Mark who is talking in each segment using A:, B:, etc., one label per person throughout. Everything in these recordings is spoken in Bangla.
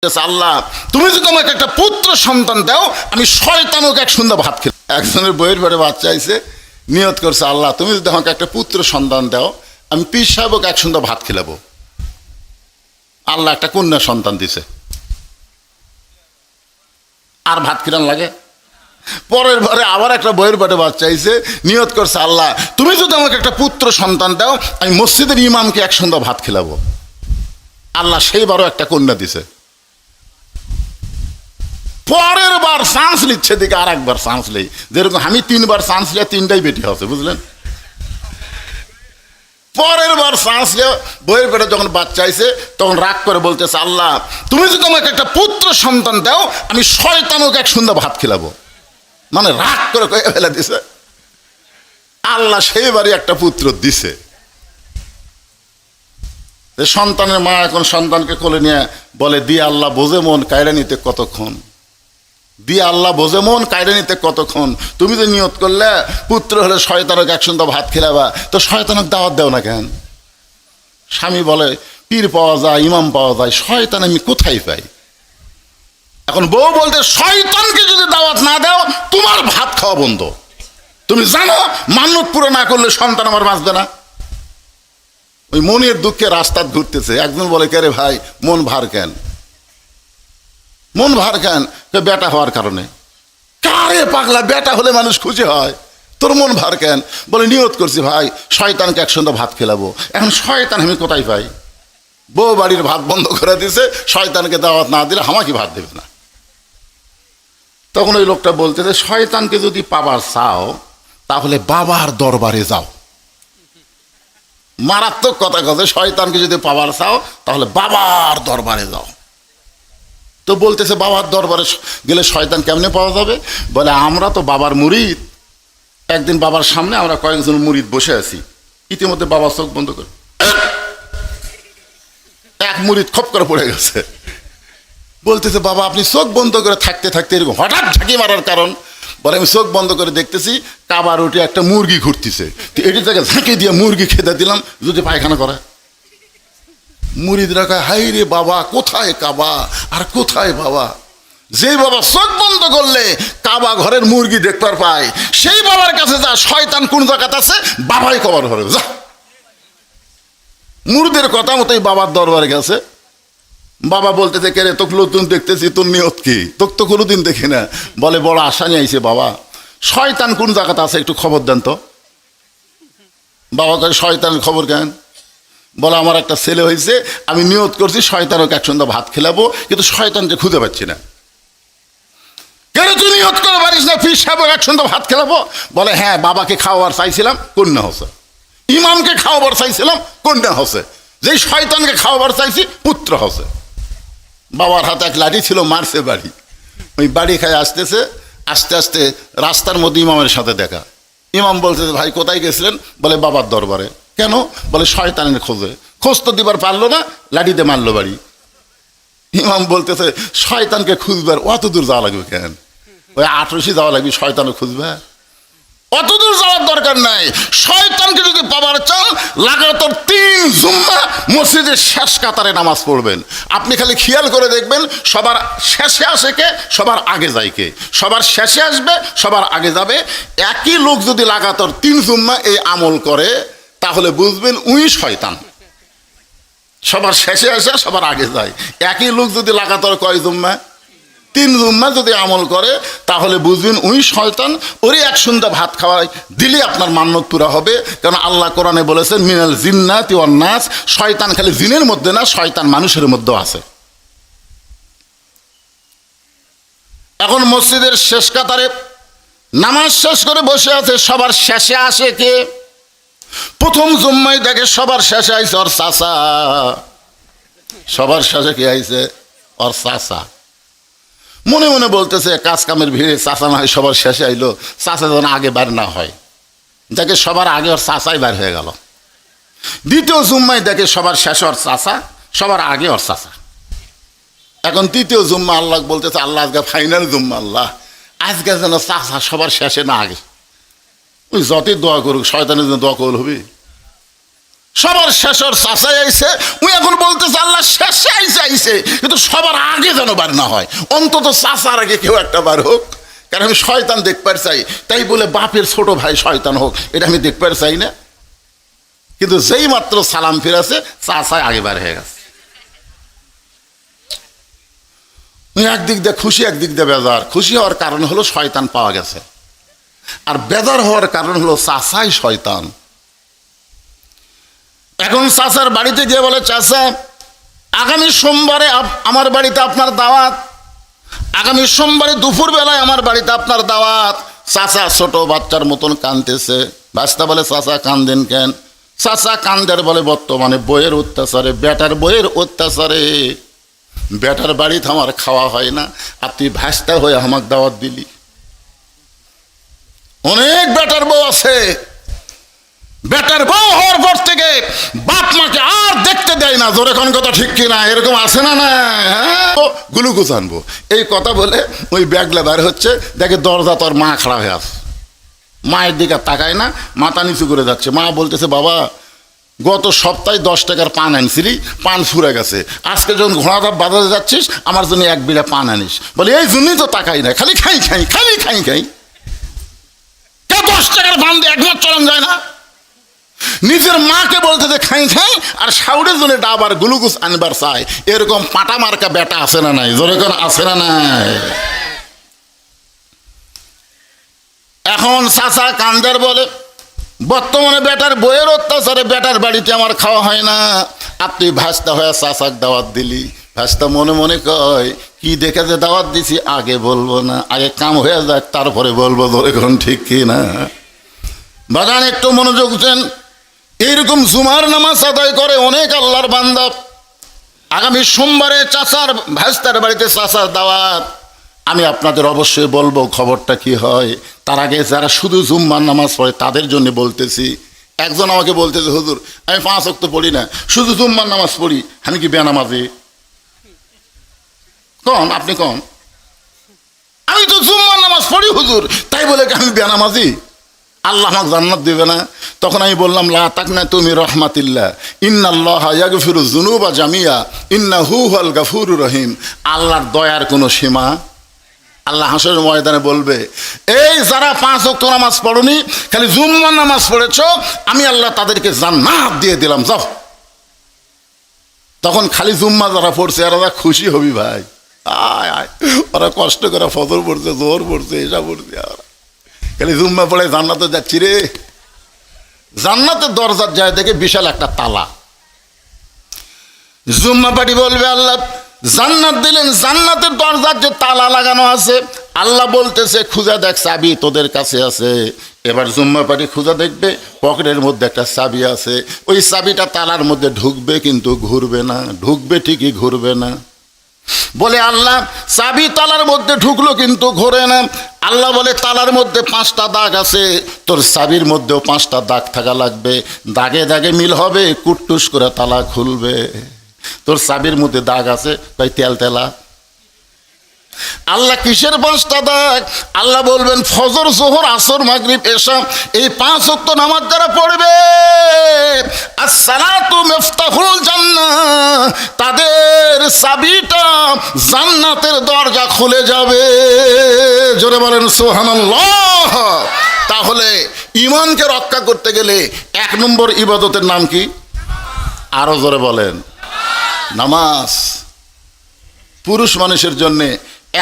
A: আল্লাহ তুমি যদি আমাকে একটা পুত্র সন্তান দাও আমি শয়তানকে এক সুন্দর ভাত খেলাম। একজনের বইয়ের ঘরে বাচ্চা আইছে, নিয়ত করছে আল্লাহ তুমি যদি আমাকে একটা পুত্র সন্তান দাও আমি পীর সাহেবকে এক সুন্দর ভাত খেলাবো। আল্লাহ একটা কন্যা সন্তান দিছে, আর ভাত খিলান লাগে। পরের ঘরে আবার একটা বইয়ের ঘরে বাচ্চা আইছে, নিয়ত করছে আল্লাহ তুমি যদি আমাকে একটা পুত্র সন্তান দাও আমি মসজিদের ইমামকে এক সুন্দর ভাত খেলাবো। আল্লাহ সেইবারও একটা কন্যা দিছে। পরের বার চান্স নিচ্ছে দিকে আর একবার চান্স নেই, যেরকম আমি তিনবার চান্স নিয়ে তিনটাই বেটি হচ্ছে, বুঝলেন। পরের বার চান্স নিয়ে বইয়ের পেটে যখন বাচ্চা আইছে তখন রাগ করে বলতেছে আল্লাহ তুমি যদি আমাকে একটা পুত্র সন্তান দাও আমি শয়তানকে এক সুন্দর ভাত খেলাবো। মানে রাগ করে কয়ে ফেলে দিছে। আল্লাহ সেইবারই একটা পুত্র দিছে। সন্তানের মা এখন সন্তানকে কোলে নিয়ে বলে দিয়ে আল্লাহ বোঝে মন কায়রা নিতে কতক্ষণ, দিয়ে আল্লাহ বোঝে মন কায়রা নিতে কতক্ষণ। তুমি যে নিয়ত করলে পুত্র হলে শয়তানকে এক সুন্দর ভাত খেলাবা, তো শয়তানক দাওয়াত দেও না কেন? স্বামী বলে পীর পাওয়া যায়, ইমাম পাওয়া যায়, শয়তান আমি কোথায় পাই? এখন বউ বলতে শয়তানকে যদি দাওয়াত না দাও তোমার ভাত খাওয়া বন্ধ। তুমি জানো মান্যত পুরো না করলে সন্তান আমার বাঁচবে না। ওই মনের দুঃখে রাস্তা ঘুরতেছে। একজন বলে কে রে ভাই মন ভার কেন? মন ভার কেন? বেটা হওয়ার কারণে। কারে পাগলা, বেটা হলে মানুষ খুশি হয়, তোর মন ভার কেন? বলে নিয়ত করছি ভাই শয়তানকে এক সুন্দর ভাত খেলাবো। এখন শয়তান আমি কোথায় পাই? বউ বাড়ির ভাত বন্ধ করে দিছে, শয়তানকে দাওয়াত না দিলে আমাকে ভাত দেবে না। তখন ওই লোকটা বলতেছে শয়তানকে যদি পাবার চাও তাহলে বাবার দরবারে যাও। মারাত্মক কথা কথা, শয়তানকে যদি পাবার চাও তাহলে বাবার দরবারে যাও। তো বলতেছে বাবার দরবারে গেলে শয়তান কেমনে পাওয়া যাবে? বলে আমরা তো বাবার মুরিদ। একদিন বাবার সামনে আমরা কয়েকজন মুরিদ বসে আছি, ইতিমধ্যে বাবা চোখ বন্ধ করে এক মুরিদ খপ করে পড়ে গেছে। বলতেছে বাবা আপনি চোখ বন্ধ করে থাকতে থাকতে এরকম হঠাৎ ঝাঁকি মারার কারণ? বলে আমি চোখ বন্ধ করে দেখতেছি কাবার উঠে একটা মুরগি ঘুরতেছে, তো এটি থেকে ঝাঁকি দিয়ে মুরগি খেতে দিলাম যদি পায়খানা করে। মুরিদরা কয় হাই রে বাবা কোথায় কাবা আর কোথায় বাবা? যেই বাবা চোখ বন্ধ করলে কাবা ঘরের মুরগি দেখতে পায় সেই বাবার কাছে যা, শয়তান কোন জায়গাতে আছে বাবাই কাবার ঘরে যা। মুরিদের কথা মতোই বাবার দরবারে গেছে। বাবা বলতেছে কে রে তোকে নতুন দেখতেছি, তোর নিয়ত কি? তোকে তো কোনোদিন দেখি না। বলে বড় আশা নিয়ে আইছে বাবা, শয়তান কোন জায়গাতে আছে একটু খবর দেন তো। বাবা কয় শয়তানের খবর কেন? বলে আমার একটা ছেলে হয়েছে, আমি নিয়ত করছি শয়তানকে এক সন্ধ্যা ভাত খেলাবো, কিন্তু শয়তানকে খুঁজে পাচ্ছি না। কেন তুই নিয়ত করে পারিস না পীর সাহেব এক সন্ধ্যা ভাত খেলাবো? বলে হ্যাঁ বাবাকে খাওয়াবার চাইছিলাম কন্যা হসে, ইমামকে খাওয়াবার চাইছিলাম কন্যা হসে, যেই শয়তানকে খাওয়াবার চাইছি পুত্র হসে। বাবার হাতে এক লাঠি ছিল, মারছে বাড়ি। ওই বাড়ি খায় আসতেছে, আস্তে আস্তে রাস্তার মধ্যে ইমামের সাথে দেখা। ইমাম বলতেছে ভাই কোথায় গেছিলেন? বলে বাবার দরবারে। কেন? বলে শয়তানের খোঁজে। খোঁজ তো দিবার পারলো না, লাঠিতে মারলো বাড়ি। ইমাম বলতেছে শয়তানকে খুঁজবার অত দূর যাওয়া লাগবে কেন? ওই 18 যাওয়া লাগবে শয়তানকে খুঁজবে? অত দূর যাওয়ার দরকার নাই। শয়তানকে যদি পাবার চান লাগাতার 3 জুম্মা মসজিদের শেষ কাতারে নামাজ পড়বেন। আপনি খালি খেয়াল করে দেখবেন সবার শেষে আসে কে, সবার আগে যায় কে? সবার শেষে আসবে, সবার আগে যাবে। একই লোক যদি লাগাতার 3 জুম্মা এই আমল করে তাহলে বুঝবেন উই শয়তান। সবার শেষে আসে সবার আগে যায়। একই লোক যদি লাগাতার কয় জুম্মা? 3 জুম্মা যদি আমল করে তাহলে বুঝবেন উই শয়তান। ওরে এক সন্ধ্যা ভাত খাওয়াই দিলে আপনার মান্যত পুরা হবে। কারণ আল্লাহ কোরআনে বলেছেন মিনাল জিন্নাতি ওয়ান নাস, শয়তান খালি জিনের মধ্যে না, শয়তান মানুষের মধ্যেও আছে। এখন মসজিদের শেষ কাতারে নামাজ শেষ করে বসে আছে, সবার শেষে আসে কে? প্রথম জুম্মায় দেখে সবার শেষে আইছে ওর চাচা। সবার শেষে কে আইছে? ওর চাচা। মনে মনে বলতেছে কাজ কামের ভিড়ে চাচা না হয় সবার শেষে আইলো, চাচা যেন আগে বার না হয়। দেখে সবার আগে ওর চাচাই বার হয়ে গেল। দ্বিতীয় জুম্মায় দেখে সবার শেষে ওর চাচা, সবার আগে ওর চাচা। এখন তৃতীয় জুম্মা আল্লাহ বলতেছে আল্লাহ আজকে ফাইনাল জুম্মা, আল্লাহ আজকে যেন চাচা সবার শেষে না আগে। ওই যতই দোয়া করুক শয়তানের জন্য দোয়া কবুল হবে? সবার শেষর চাচাই আইছে, উনি এখন বলতেছে আল্লাহ শেষে আইছে, কিন্তু সবার আগে যেন বার না হয়, অন্তত চাচার আগে কেউ একটা বার হোক। কারণ আমি শয়তান দেখবার চাই, তাই বলে বাপের ছোট ভাই শয়তান হোক এটা আমি দেখবার চাই না। কিন্তু যেই মাত্র সালাম ফিরেছে চাচাই আগে বার হয়ে গেছে। একদিক দিয়ে খুশি, একদিক দিয়ে বেজার। খুশি হওয়ার কারণ হলো শয়তান পাওয়া গেছে, আর বেজার হওয়ার কারণ হলো চাচাই শয়তান। এখন চাচার বাড়িতে গিয়ে বলে, চাচা আগামী সোমবারে আমার বাড়িতে আপনার দাওয়াত, আগামী সোমবারে দুপুর বেলায় আমার বাড়িতে আপনার দাওয়াত। চাচা ছোট বাচ্চার মতন কাঁদতেছে। বাচ্চা বলে, চাচা কান্দেন কেন? চাচা কান্দের বলে, বর্তমানে বইয়ের অত্যাচারে, বেটার বইয়ের অত্যাচারে বেটার বাড়িতে আমার খাওয়া হয় না, আর তুই ভাস্তা হয়ে আমাকে দাওয়াত দিলি। অনেক বেটার বউ আছে, বেটার বউ হওয়ার পর থেকে বাপ মাকে আর দেখতে দেয় না। জোরে কোন কথা ঠিক কিনা? এরকম আছে না? না গুলুগুজ আনবো এই কথা বলে ওই ব্যাগলা বের হচ্ছে, দেখে দরজা তোর মা খাড়া হয়ে আছে। মায়ের দিকে তাকায় না, মাথা নিচু করে যাচ্ছে। মা বলতেছে, বাবা গত সপ্তাহে 10 টাকার পান আনছিলি, পান ফুরে গেছে, আজকে যখন ঘোড়াধাপ বাজারে যাচ্ছিস আমার জন্য এক বিড়া পান আনিস। বলে এই জন্যই তো তাকাই না, খালি খাই খাই, খালি খাই খাই। কে 10 টাকার পান দিয়ে একবার চলন যায় না? নিজের মাকে বলতে যে খাই খাই, আর শাউরের জন্য ডাবার গ্লুকোজ আনবার চাই। এরকম পাটা মার্কা বেটা আছে না নাই? জোরে কোন আছে না নাই? এখন চাচা কান্দার বলে, বর্তমানে বেটার বইয়ের অত্যাচারে বেটার বাড়িতে আমার খাওয়া হয় না, আর তুই ভাস্তা হয়ে চাচাক দাওয়াত দিলি। ভাস্তা মনে মনে কয়, কি দেখে যে দাওয়াত দিছি আগে বলবো না, আগে কাম হয়ে যাক তারপরে বলবো। ধরে কোন ঠিক কি না? বাগান একটু মনোযোগ দেন। এইরকম জুমার নামাজ আদায় করে অনেক আল্লাহর বান্দা। আগামী সোমবারে চাচার ভাস্তার বাড়িতে চাচার দাওয়াত। আমি আপনাদের অবশ্যই বলবো খবরটা কি হয়। তার আগে যারা শুধু জুম্মার নামাজ পড়ে তাদের জন্য বলতেছি। একজন আমাকে বলতেছে, হুজুর আমি 5 ওয়াক্ত পড়ি না, শুধু জুম্মার নামাজ পড়ি, আমি কি বেনামাজি? কন আপনি কন, আমি তো জুম্মার নামাজ পড়ি হুজুর, তাই বলে কি আমি বেনামাজি? আল্লাহ আমাকে জান্নাত দিবে না? তখন আমি বললাম, লা তাকনাতু মির রাহমাতিল্লাহ, ইন্নাল্লাহা ইয়াগফিরুয যুনুবা জামিয়া, ইন্নাহু হুয়াল গাফুরুর রহিম। আল্লাহর দয়ার কোনো সীমা। আল্লাহ হাসরের ময়দানে বলবে, এই যারা 5 ওয়াক্ত নামাজ পড়নি, খালি জুম্মার নামাজ পড়েছো, আমি আল্লাহ তাদেরকে জান্নাত দিয়ে দিলাম, যাও। তখন খালি জুম্মা যারা পড়ছে এরা খুশি হবি ভাই। আয় আয়, ওরা কষ্ট করে ফজর পড়ছে, জোহর পড়ছে, এসা পড়ছে, খালি জুম্মা পড়ে জান্নাতে যাচ্ছি রে। জান্নাতের দরজার যায় দেখে বিশাল একটা তালা। জুম্মা পাটি বলবে, আল্লাহ জান্নাত দিলেন, জান্নাতের দরজার যে তালা লাগানো আছে, আল্লাহ বলতেছে খুঁজে দেখ, চাবি তোদের কাছে আছে। এবার জুম্মা পাটি খুঁজে দেখবে, পকেটের মধ্যে একটা চাবি আছে। ওই চাবিটা তালার মধ্যে ঢুকবে কিন্তু ঘুরবে না, ঢুকবে ঠিকই ঘুরবে না। বলে আল্লাহ চাবি তালার মধ্যে ঢুকলো কিন্তু ঘোরে না। আল্লাহ বলে তালার মধ্যে 5টা দাগ আছে, তোর চাবির মধ্যেও 5টা দাগ থাকা লাগবে, দাগে দাগে মিল হবে, কুটটুস করে তালা খুলবে। তোর চাবির মধ্যে দাগ আছে, তাই তেল তেলা। আল্লাহ কিসের 5টা দাগ? আল্লাহ বলবেন ফজর, জোহর, আসর, মাগরিব, এশা, এই 5 ওয়াক্ত নামাজ যারা পড়বে, আসসালাতু মিফতাহুল জান্নাহ, তাদের চাবিটা জান্নাতের দরজা খুলে যাবে। জোরে বলেন সুবহানাল্লাহ। তাহলে ঈমানকে রক্ষা করতে গেলে 1 নম্বর ইবাদতের নাম কি? আরো জোরে বলেন, নামাজ। পুরুষ মানুষের জন্যে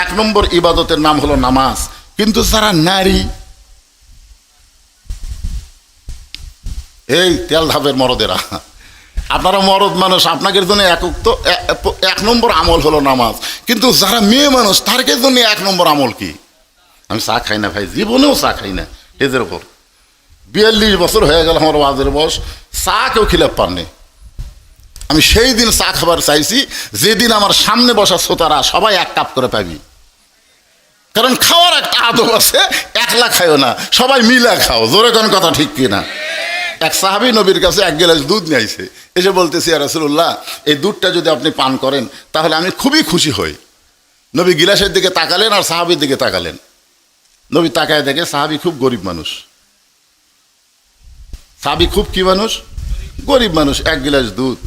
A: 1 নম্বর ইবাদতের নাম হলো নামাজ। কিন্তু যারা নারী, এই তেল ধাপের মরদেরা, আপনারা মরদ মানুষ, আপনাদের জন্য 1 নম্বর আমল হলো নামাজ। কিন্তু যারা মেয়ে মানুষ তার জন্য 1 নম্বর আমল কি? আমি চা খাই না ভাই, জীবনেও চা খাই না। এদের ওপর 42 বছর হয়ে গেল আমার ওয়াজের বয়স, চা কেউ খিলাপ পাননি। আমি সেই দিন চা খাবার চাইছি যেদিন আমার সামনে বসা শ্রোতারা সবাই 1 কাপ করে পাবি। কারণ খাওয়ার একটা আদব আছে, একলা খাইও না, সবাই মিলা খাও। জোরে কোন কথা ঠিক কিনা? এক সাহাবী নবীর কাছে 1 গ্লাস দুধ নিয়ে আইছে, এসে বলতেছি, ইয়া রাসূলুল্লাহ এই দুধটা যদি আপনি পান করেন তাহলে আমি খুবই খুশি হই। নবী গিলাসের দিকে তাকালেন আর সাহাবীর দিকে তাকালেন। নবী তাকায় দেখে সাহাবী খুব গরিব মানুষ। সাহাবী খুব কি মানুষ? গরিব মানুষ, 1 গিলাস দুধ।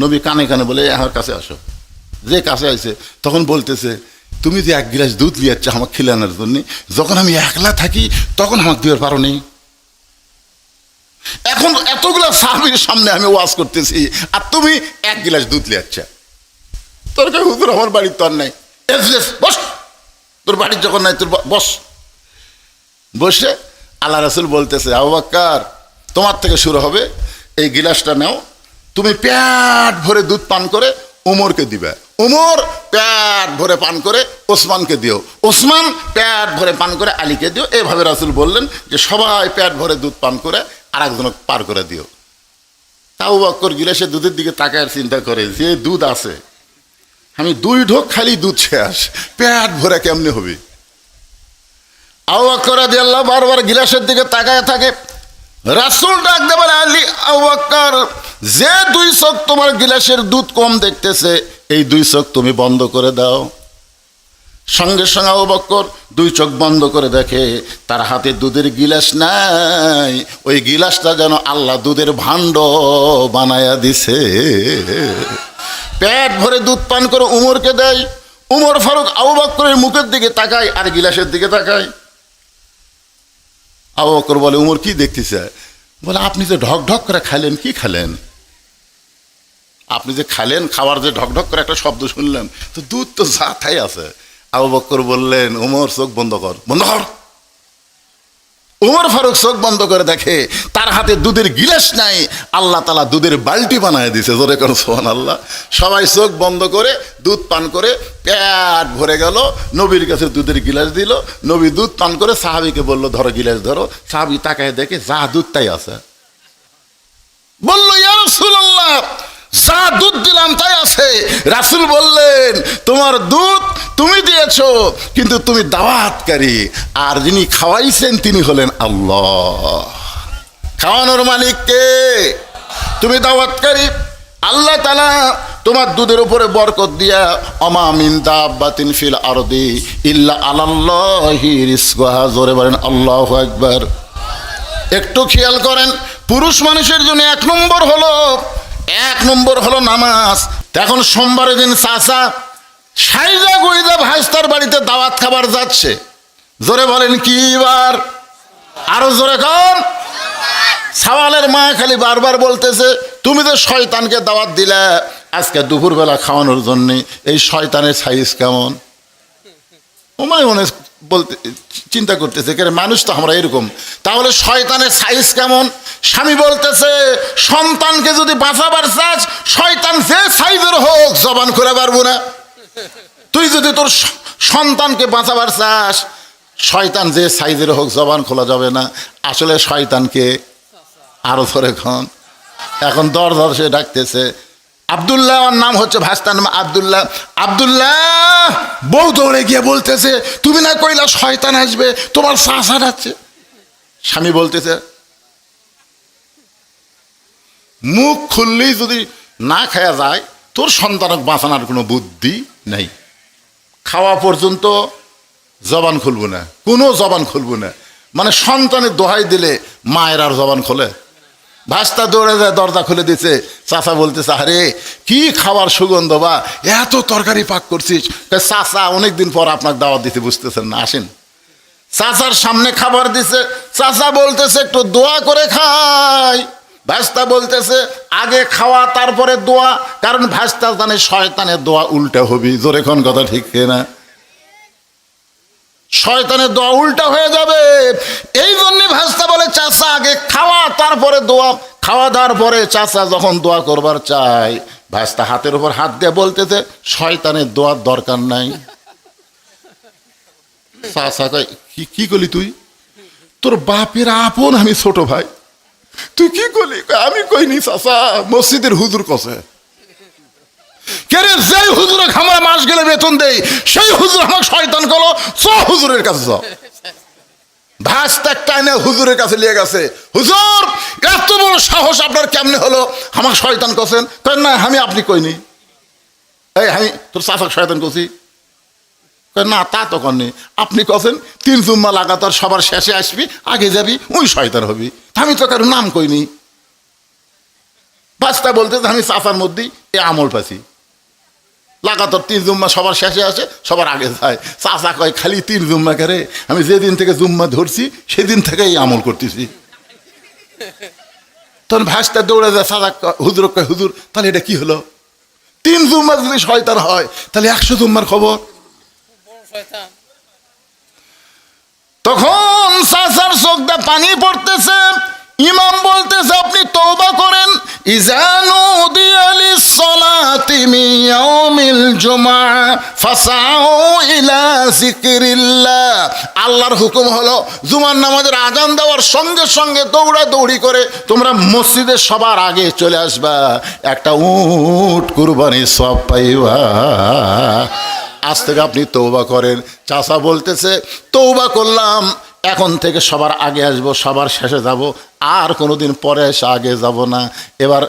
A: নবী কানে কানে বলে আমার কাছে আসো। যে কাছে আইছে তখন বলতেছে, তুমি যে 1 গিলাস দুধ লিয়াচ্ছ আমাকে খিলানোর জন্য, যখন আমি একলা থাকি তখন আমাকে দিতে পারো নি। এখন এতগুলা সাহাবীর সামনে আমি ওয়াজ করতেছি আর তুমি 1 গিলাস দুধ লিয়াচ্ছ। তোর কাছে হুজুর আমার বাড়ির তো আর নাই। বস, তোর বাড়ির যখন নাই তোর বস। বসে আল্লাহ রাসূল বলতেছে, আবু বকর তোমার থেকে শুরু হবে, এই গিলাসটা নাও, তুমি পেট ভরে দুধ পান করে উমরকে দিবে, উমর পেট ভরে পান করে ওসমানকে দিও, ওসমান পেট ভরে পান করে আলীকে দিও। এভাবে রাসূল বললেন যে সবাই পেট ভরে দুধ পান করে আর একজনকে পার করে দিও। আবু বকর গিলাসের দুধের দিকে তাকায় আর চিন্তা করে, যে দুধ আছে আমি 2 ঢোক খালি দুধ শেষ, পেট ভরে কেমনে হবে। আবু বকর রাদিয়াল্লাহু বারবার গিলাসের দিকে তাকায় থাকে। রাসূল ডাক দিয়ে বলে, আলী, আবু বকর, যে 2 চোখ তোমার গিলাসের দুধ কম দেখতেছে এই 2 চোখ তুমি বন্ধ করে দাও। সঙ্গে সঙ্গে আবু বকর 2 চোখ বন্ধ করে দেখে তার হাতে দুধের গিলাস নাই, ওই গিলাসটা যেন আল্লাহ দুধের ভাণ্ড বানায়া দিছে। পেট ভরে দুধ পান করে উমরকে দেয়। উমর ফারুক আবু বকরের মুখের দিকে তাকায় আর গিলাসের দিকে তাকায়। আবু বকর বলে, উমর কি দেখতেছে? বলে, আপনি যে ঢক ঢক করে খাইলেন, কি খালেন? আপনি যে খালেন, খাবার যে ঢক ঢক করে একটা শব্দ শুনলাম, তো দুধ তো জাথাই আছে। আবু বকর বললেন, উমর চোখ বন্ধ কর, বন্ধ কর। উমর ফারুক চোখ বন্ধ করে দেখে তার হাতে দুধের গিলাস নাই, আল্লাহ তাআলা দুধের বালতি বানায় দিছে। জোরে করো সুবহানাল্লাহ। সবাই চোখ বন্ধ করে দুধ পান করে পেট ভরে গেল। নবীর কাছে দুধের গিলাস দিল, নবী দুধ পান করে সাহাবীকে বলল, ধরো গিলাস ধরো। সাহাবী তাকায় দেখে যা দুধ তাই আছে। বলল, ইয়া রাসূলুল্লাহ, যা দুধ দিলাম তাই আছে। রাসূল বললেন, তোমার দুধ তুমি দিয়েছো, কিন্তু তুমি দাওয়াতকারী, আর যিনি খাওয়াইছেন তিনি হলেন আল্লাহ। খাওয়ানোর মালিক কে? তুমি দাওয়াতকারী। আল্লাহ তাআলা তোমার দুধের উপরে বরকত দিয়া, আমা মিন দাব্বাতিন ফিল আরদি ইল্লা আলাল্লাহি রিজকুহা। জোরে বলেন আল্লাহু আকবার। একটু খেয়াল করেন, পুরুষ মানুষের জন্য 1 নম্বর হলো নামাজ। এখন সোমবারের দিন চাচা সাইজা গুইজা ভাইস্তার বাড়িতে দাওয়াত খাবার যাচ্ছে। জোরে বলেন কি বার? আরো জোরে কন। সওয়ালের মা খালি বারবার বলতেছে, তুমি যে শয়তানকে দাওয়াত দিলা আজকে দুপুরবেলা খাওয়ানোর জন্য, এই শয়তানের সাইজ কেমন? মনে বলতে চিন্তা করতেছে, কে মানুষ তো আমরা এরকম, তাহলে শয়তানের সাইজ কেমন? স্বামী বলতেছে, সন্তানকে যদি বাঁচাবার চাস, শয়তান যে সাইজের হোক জবান খুলে পারবো না। তুই যদি তোর সন্তানকে বাঁচাবার চাস, শয়তান যে সাইজের হোক জবান খোলা যাবে না। আসলে শয়তানকে আরো ধরে খন। এখন দরজা সে ডাকতেছে, আব্দুল্লাহ, ওর নাম হচ্ছে, ভাস্তার নাম আব্দুল্লাহ। আব্দুল্লাহ, বউ দৌড়ে গিয়ে বলতেছে, তুমি না কইলা শয়তান আসবে, তোমার চাচা ডাকছে। স্বামী বলতেছে, মুখ খুললেই যদি না খাওয়া যায়, তোর সন্তানক বাঁচানোর কোনো বুদ্ধি নেই। খাওয়া পর্যন্ত জবান খুলবো না, কোনো জবান খুলবো না। মানে সন্তানের দোহাই দিলে মায়ের আর জবান খোলে? ভাস্তা দৌড়ে যায়, দরজা খুলে দিচ্ছে। চাচা বলতেছে, আরে কি খাবার সুগন্ধ, বা এত তরকারি পাক করছিস। চাচা অনেকদিন পর আপনাকে দাওয়াত দিতে, বুঝতেছেন না, আসেন। চাচার সামনে খাবার দিছে। চাচা বলতেছে, একটু দোয়া করে খাই। ভাস্তা বলতেছে, আগে খাওয়া তারপরে দোয়া, কারণ ভাস্তা জানে শয়তানের দোয়া উল্টা হবি। জোরে কোন কথা ঠিক না? শয়তানের দোয়া উল্টা হয়ে যাবে। এই জন্য ভাস্তা বলে, চাচা আগে খাওয়া তারপরে দোয়া। খাওয়া দাওয়ার পরে চাচা যখন দোয়া করবার চায়, ভাস্তা হাতের উপর হাত দিয়ে বলতেছে, শয়তানের দোয়ার দরকার নাই। চাচা কয়, কি করলি তুই? তোর বাপের আপন আমি ছোট ভাই, তুই কি করলি? আমি কইনি চাচা, মসজিদের হুজুর কছে। কেরে যেই হুজুরে আমরা মাস গেলে বেতন দেই, সেই হুজুর আমাকে শয়তান করলো, চ হুজুরের কাছে চ। ভাস্তা টাইনে হুজুরের কাছে নিয়ে গেছে। হুজুর, এত বড় সাহস আপনার কেমনে হলো আমাকে শয়তান করছেন? কয় না, আমি আপনি কইনি। এই আমি তোর চাচাকে শয়তান করছি? না, তা তো কননি। আপনি কছেন 3 জুম্মা লাগাতার সবার শেষে আসবি, আগে যাবি, ওই শয়তান হবি। আমি তো কারো নাম কইনি। বাচ্চা বলতেছে আমি চাচার মধ্যেই এ আমল পাচ্ছি। লাগাতার 3 জুম্মা সবার শেষে আসে, সবার আগে যায়। চাচা কয় খালি 3 জুম্মা করে, আমি যেদিন থেকে জুম্মা ধরছি সেদিন থেকেই আমল করতেছি। তখন ভাসটা দৌড়ে যায়, চাচা হুজুর কয় হুজুর তাহলে এটা কি হলো? 3 জুম্মা যদি শয়তান হয় তাহলে 100 জুম্মার খবর। তখন চাচার চোখ দিয়ে পানি পড়তেছে। ইমাম বলতেছে আপনি তওবা করেন। ইজানু দিয়ালিস সালাতি মিন ইয়াউমিল জুমআ ফাসাউ ইলা যিকরিল্লাহ। আল্লাহর হুকুম হলো জুমার নামাজের আজান দেওয়ার সঙ্গে সঙ্গে দৌড়াদৌড়ি করে তোমরা মসজিদে সবার আগে চলে আসবা, একটা উট কুরবানির সওয়াব পাইবা। আজ থেকে আপনি তওবা করেন। চাচা বলতেছে তওবা করলাম, এখন থেকে সবার আগে আসবো, সবার শেষে যাব, আর কোনোদিন পরে এসে আগে যাব না। এবার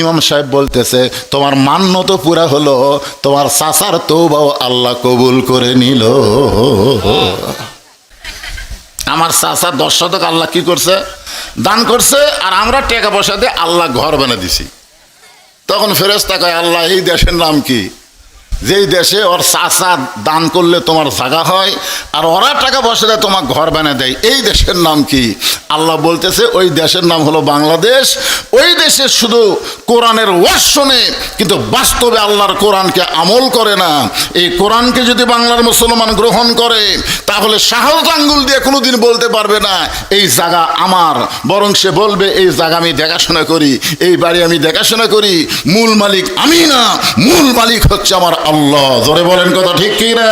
A: ইমাম সাহেব বলতেছে তোমার মান্য তো পুরা হলো, তোমার চাচার তওবাও আল্লাহ কবুল করে নিল। আমার চাচা 10 শতক আল্লাহ কি করছে? দান করছে। আর আমরা টাকা পয়সা দিয়ে আল্লাহ ঘর বানিয়ে দিছি। তখন ফেরেশতা কয় আল্লাহ এই দেশের নাম কি? যেই দেশে ওর চাচা দান করলে তোমার জায়গা হয় আর ওরা টাকা পয়সা দেয় তোমার ঘর বানিয়ে দেয়, এই দেশের নাম কি? আল্লাহ বলতেছে ওই দেশের নাম হলো বাংলাদেশ। ওই দেশে শুধু কোরআনের ওয়াজ শোনে কিন্তু বাস্তবে আল্লাহর কোরআনকে আমল করে না। এই কোরআনকে যদি বাংলার মুসলমান গ্রহণ করে তাহলে শাহাদাত আঙ্গুল দিয়ে কোনোদিন বলতে পারবে না এই জায়গা আমার, বরং সে বলবে এই জায়গা আমি দেখাশোনা করি, এই বাড়ি আমি দেখাশোনা করি, মূল মালিক আমি না, মূল মালিক হচ্ছে আমার আল্লাহ। জোরে বলেন কথা ঠিক কি না?